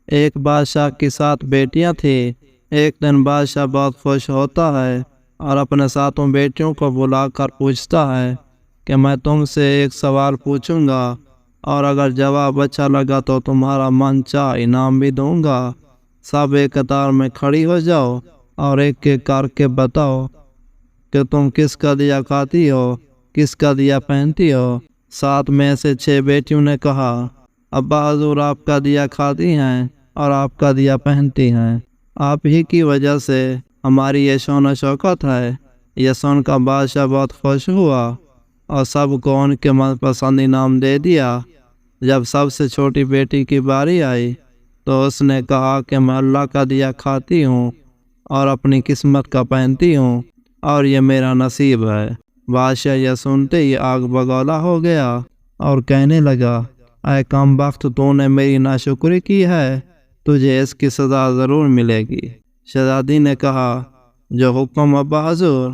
ایک بادشاہ کی 7 بیٹیاں تھیں۔ ایک دن بادشاہ بہت خوش ہوتا ہے اور اپنے 7 بیٹیوں کو بلا کر پوچھتا ہے کہ میں تم سے ایک سوال پوچھوں گا اور اگر جواب اچھا لگا تو تمہارا من چاہ انعام بھی دوں گا۔ سب ایک قطار میں کھڑی ہو جاؤ اور ایک ایک کر کے بتاؤ کہ تم کس کا دیا کھاتی ہو، کس کا دیا پہنتی ہو۔ 7 میں سے 6 بیٹیوں نے کہا، ابا حضور آپ کا دیا کھاتی ہیں اور آپ کا دیا پہنتی ہیں، آپ ہی کی وجہ سے ہماری یہ شان و شوکت ہے۔ یہ سن کر بادشاہ بہت خوش ہوا اور سب کو ان کے من پسند انعام دے دیا۔ جب سب سے چھوٹی بیٹی کی باری آئی تو اس نے کہا کہ میں اللہ کا دیا کھاتی ہوں اور اپنی قسمت کا پہنتی ہوں اور یہ میرا نصیب ہے۔ بادشاہ یہ سنتے ہی آگ بگولا ہو گیا اور کہنے لگا، اے کم بخت، تو نے میری ناشکری کی ہے، تجھے اس کی سزا ضرور ملے گی۔ شہزادی نے کہا، جو حکم ابا حضور۔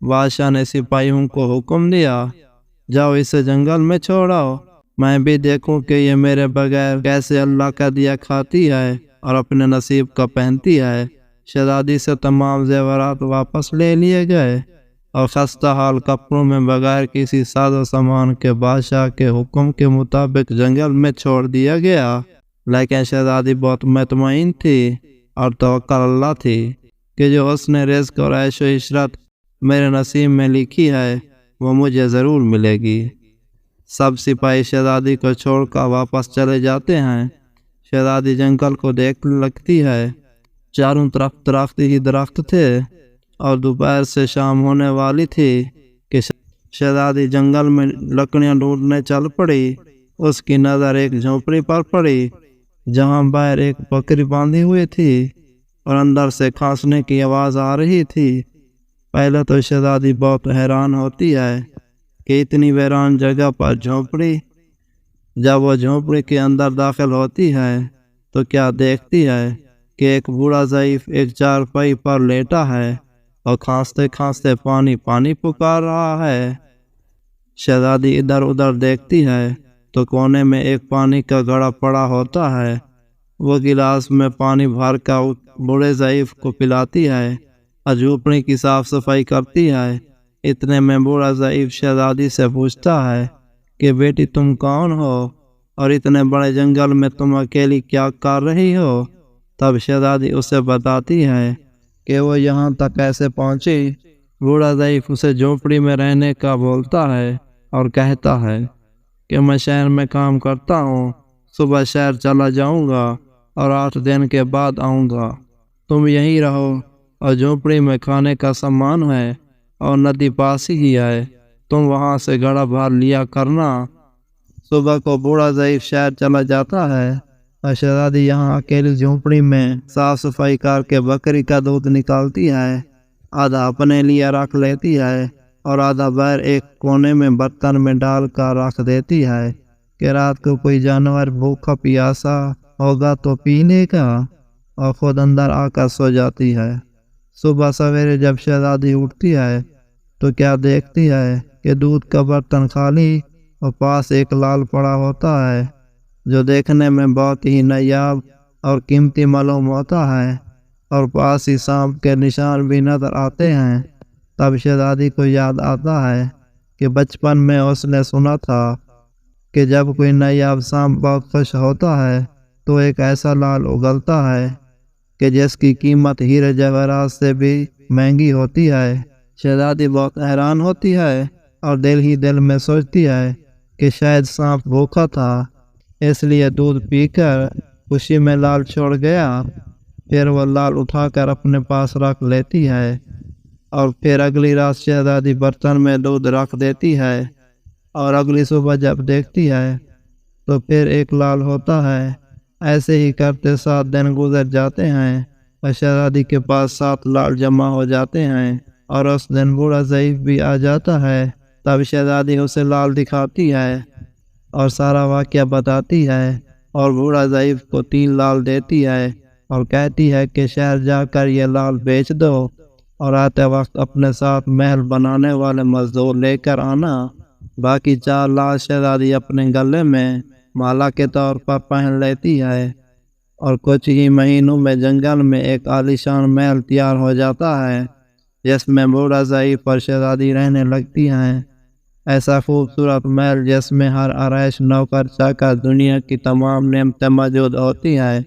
بادشاہ نے سپاہیوں کو حکم دیا، جاؤ اسے جنگل میں چھوڑاؤ، میں بھی دیکھوں کہ یہ میرے بغیر کیسے اللہ کا دیا کھاتی ہے اور اپنے نصیب کا پہنتی ہے۔ شہزادی سے تمام زیورات واپس لے لیے گئے اور خستہ حال کپڑوں میں بغیر کسی ساز و سامان کے بادشاہ کے حکم کے مطابق جنگل میں چھوڑ دیا گیا۔ لیکن شہزادی بہت مطمئن تھی اور توکل اللہ تھی کہ جو اس نے رزق اور عیش و عشرت میرے نصیب میں لکھی ہے وہ مجھے ضرور ملے گی۔ سب سپاہی شہزادی کو چھوڑ کر واپس چلے جاتے ہیں۔ شہزادی جنگل کو دیکھ لگتی ہے، چاروں طرف درخت ہی درخت تھے اور دوپہر سے شام ہونے والی تھی کہ شہزادی جنگل میں لکڑیاں ڈھونڈنے چل پڑی۔ اس کی نظر ایک جھونپڑی پر پڑی جہاں باہر ایک بکری باندھی ہوئی تھی اور اندر سے کھانسنے کی آواز آ رہی تھی۔ پہلے تو شہزادی بہت حیران ہوتی ہے کہ اتنی ویران جگہ پر جھونپڑی۔ جب وہ جھونپڑی کے اندر داخل ہوتی ہے تو کیا دیکھتی ہے کہ ایک بوڑھا ضعیف ایک چارپائی پر لیٹا ہے اور کھانستے کھانستے پانی پانی پکار رہا ہے۔ شہزادی ادھر ادھر دیکھتی ہے تو کونے میں ایک پانی کا گھڑا پڑا ہوتا ہے۔ وہ گلاس میں پانی بھر کر بوڑھے ضعیف کو پلاتی ہے اور جھونپڑی کی صاف صفائی کرتی ہے۔ اتنے میں بوڑھا ضعیف شہزادی سے پوچھتا ہے کہ بیٹی تم کون ہو اور اتنے بڑے جنگل میں تم اکیلی کیا کر رہی ہو؟ تب شہزادی اسے بتاتی ہے کہ وہ یہاں تک کیسے پہنچی۔ بوڑھا ضعیف اسے جھونپڑی میں رہنے کا بولتا ہے اور کہتا ہے کہ میں شہر میں کام کرتا ہوں، صبح شہر چلا جاؤں گا اور 8 دن کے بعد آؤں گا، تم یہیں رہو اور جھونپڑی میں کھانے کا سامان ہے اور ندی پاس ہی ہے، تم وہاں سے گھڑا بھر لیا کرنا۔ صبح کو بوڑھا ضعیف شہر چلا جاتا ہے اور شہزادی یہاں اکیلی جھونپڑی میں صاف صفائی کر کے بکری کا دودھ نکالتی ہے، آدھا اپنے لیے رکھ لیتی ہے اور آدھا باہر ایک کونے میں برتن میں ڈال کر رکھ دیتی ہے کہ رات کو کوئی جانور بھوکا پیاسا ہوگا تو پی لے گا، اور خود اندر آ کر سو جاتی ہے۔ صبح سویرے جب شہزادی اٹھتی ہے تو کیا دیکھتی ہے کہ دودھ کا برتن خالی اور پاس ایک لال پڑا ہوتا ہے جو دیکھنے میں بہت ہی نایاب اور قیمتی معلوم ہوتا ہے، اور پاس ہی سانپ کے نشان بھی نظر آتے ہیں۔ تب شہزادی کو یاد آتا ہے کہ بچپن میں اس نے سنا تھا کہ جب کوئی نایاب سانپ بہت خوش ہوتا ہے تو ایک ایسا لال اگلتا ہے کہ جس کی قیمت ہیرے جواہرات سے بھی مہنگی ہوتی ہے۔ شہزادی بہت حیران ہوتی ہے اور دل ہی دل میں سوچتی ہے کہ شاید سانپ بھوکا تھا، اس لیے دودھ پی کر خوشی میں لال چھوڑ گیا۔ پھر وہ لال اٹھا کر اپنے پاس رکھ لیتی ہے اور پھر اگلی رات شہزادی برتن میں دودھ رکھ دیتی ہے اور اگلی صبح جب دیکھتی ہے تو پھر ایک لال ہوتا ہے۔ ایسے ہی کرتے 7 دن گزر جاتے ہیں اور شہزادی کے پاس 7 لال جمع ہو جاتے ہیں اور اس دن بوڑھا ضعیف بھی آ جاتا ہے۔ تب شہزادی اسے لال دکھاتی ہے اور سارا واقعہ بتاتی ہے اور بوڑھا ضعیف کو 3 لال دیتی ہے اور کہتی ہے کہ شہر جا کر یہ لال بیچ دو اور آتے وقت اپنے ساتھ محل بنانے والے مزدور لے کر آنا۔ باقی 4 لال شہزادی اپنے گلے میں مالا کے طور پر پہن لیتی ہے اور کچھ ہی مہینوں میں جنگل میں ایک عالیشان محل تیار ہو جاتا ہے جس میں بوڑھا ضعیف اور شہزادی رہنے لگتی ہیں۔ ایسا خوبصورت محل جس میں ہر آرائش نوکر چاکر دنیا کی تمام نعمتیں موجود ہوتی ہیں۔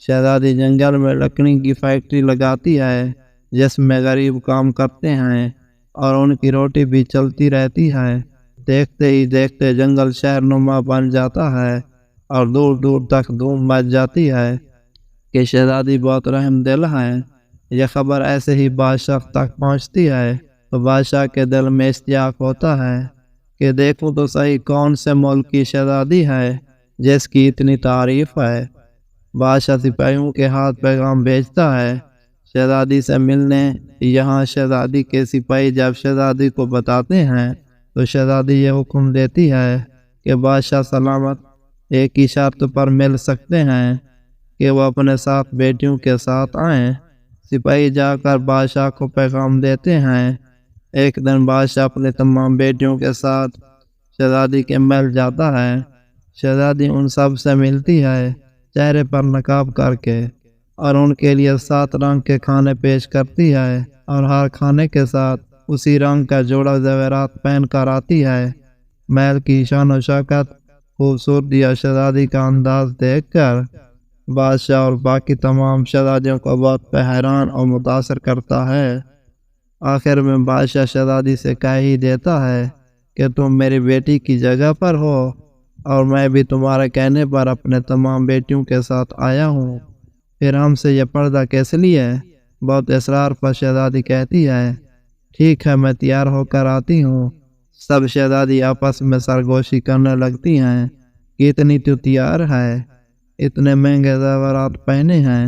شہزادی جنگل میں لکڑی کی فیکٹری لگاتی ہے جس میں غریب کام کرتے ہیں اور ان کی روٹی بھی چلتی رہتی ہے۔ دیکھتے ہی دیکھتے جنگل شہر نما بن جاتا ہے اور دور دور تک دھوم مچ جاتی ہے کہ شہزادی بہت رحم دل ہے۔ یہ خبر ایسے ہی بادشاہ تک پہنچتی ہے تو بادشاہ کے دل میں اشتیاق ہوتا ہے کہ دیکھوں تو صحیح کون سے ملک کی شہزادی ہے جس کی اتنی تعریف ہے۔ بادشاہ سپاہیوں کے ہاتھ پیغام بھیجتا ہے شہزادی سے ملنے۔ یہاں شہزادی کے سپاہی جب شہزادی کو بتاتے ہیں تو شہزادی یہ حکم دیتی ہے کہ بادشاہ سلامت ایک ہی شرط پر مل سکتے ہیں کہ وہ اپنے 7 بیٹیوں کے ساتھ آئیں۔ سپاہی جا کر بادشاہ کو پیغام دیتے ہیں۔ ایک دن بادشاہ اپنے تمام بیٹیوں کے ساتھ شہزادی کے محل جاتا ہے۔ شہزادی ان سب سے ملتی ہے چہرے پر نقاب کر کے اور ان کے لیے 7 رنگ کے کھانے پیش کرتی ہے اور ہر کھانے کے ساتھ اسی رنگ کا جوڑا زیورات پہن کر آتی ہے۔ محل کی شان و شوکت، خوبصورتی اور شہزادی کا انداز دیکھ کر بادشاہ اور باقی تمام شہزادیوں کو بہت حیران اور متاثر کرتا ہے۔ آخر میں بادشاہ شہزادی سے کہہ ہی دیتا ہے کہ تم میری بیٹی کی جگہ پر ہو اور میں بھی تمہارے کہنے پر اپنے تمام بیٹیوں کے ساتھ آیا ہوں، پھر ہم سے یہ پردہ کیس لیے؟ بہت اصرار پر شہزادی کہتی ہے ٹھیک ہے، میں تیار ہو کر آتی ہوں۔ سب شہزادی آپس میں سرگوشی کرنے لگتی ہیں کہ اتنی تو تیار ہے، اتنے مہنگے زیورات پہنے ہیں،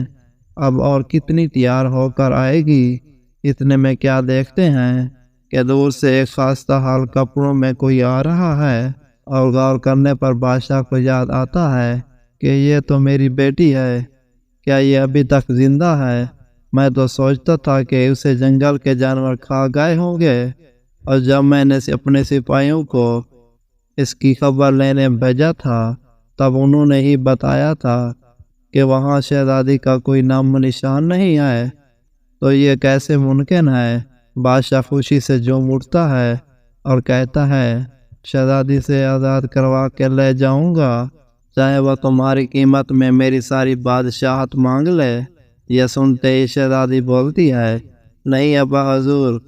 اب اور کتنی تیار ہو کر آئے گی۔ اتنے میں کیا دیکھتے ہیں کہ دور سے ایک خاصہ حال کپڑوں میں کوئی آ رہا ہے اور غور کرنے پر بادشاہ کو یاد آتا ہے کہ یہ تو میری بیٹی ہے، کیا یہ ابھی تک زندہ ہے؟ میں تو سوچتا تھا کہ اسے جنگل کے جانور کھا گئے ہوں گے، اور جب میں نے اپنے سپاہیوں کو اس کی خبر لینے بھیجا تھا تب انہوں نے ہی بتایا تھا کہ وہاں شہزادی کا کوئی نام و نشان نہیں ہے، تو یہ کیسے ممکن ہے؟ بادشاہ خوشی سے جھوم اٹھتا ہے اور کہتا ہے شہزادی سے آزاد کروا کے لے جاؤں گا، چاہے وہ تمہاری قیمت میں میری ساری بادشاہت مانگ لے۔ یہ سنتے ہی شہزادی بولتی ہے نہیں ابا حضور،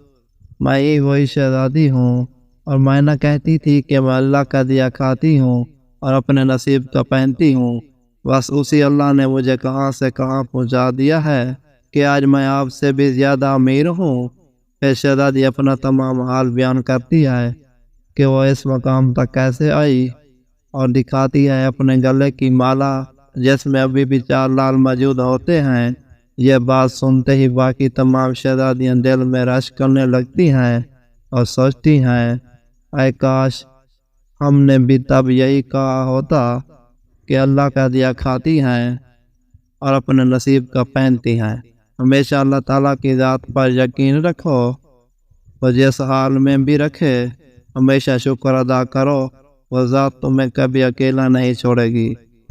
میں ہی وہی شہزادی ہوں، اور میں نہ کہتی تھی کہ میں اللہ کا دیا کھاتی ہوں اور اپنے نصیب کا پہنتی ہوں، بس اسی اللہ نے مجھے کہاں سے کہاں پہنچا دیا ہے کہ آج میں آپ سے بھی زیادہ امیر ہوں۔ پھر شہزادی اپنا تمام حال بیان کرتی ہے کہ وہ اس مقام تک کیسے آئی اور دکھاتی ہے اپنے گلے کی مالا جس میں ابھی بھی 4 لال موجود ہوتے ہیں۔ یہ بات سنتے ہی باقی تمام شہزادیاں دل میں رشک کرنے لگتی ہیں اور سوچتی ہیں اے کاش ہم نے بھی تب یہی کہا ہوتا کہ اللہ کا دیا کھاتی ہیں اور اپنے نصیب کا پہنتی ہیں۔ ہمیشہ اللہ تعالیٰ کی ذات پر یقین رکھو، وہ جس حال میں بھی رکھے ہمیشہ شکر ادا کرو، وہ ذات تمہیں کبھی اکیلا نہیں چھوڑے گی۔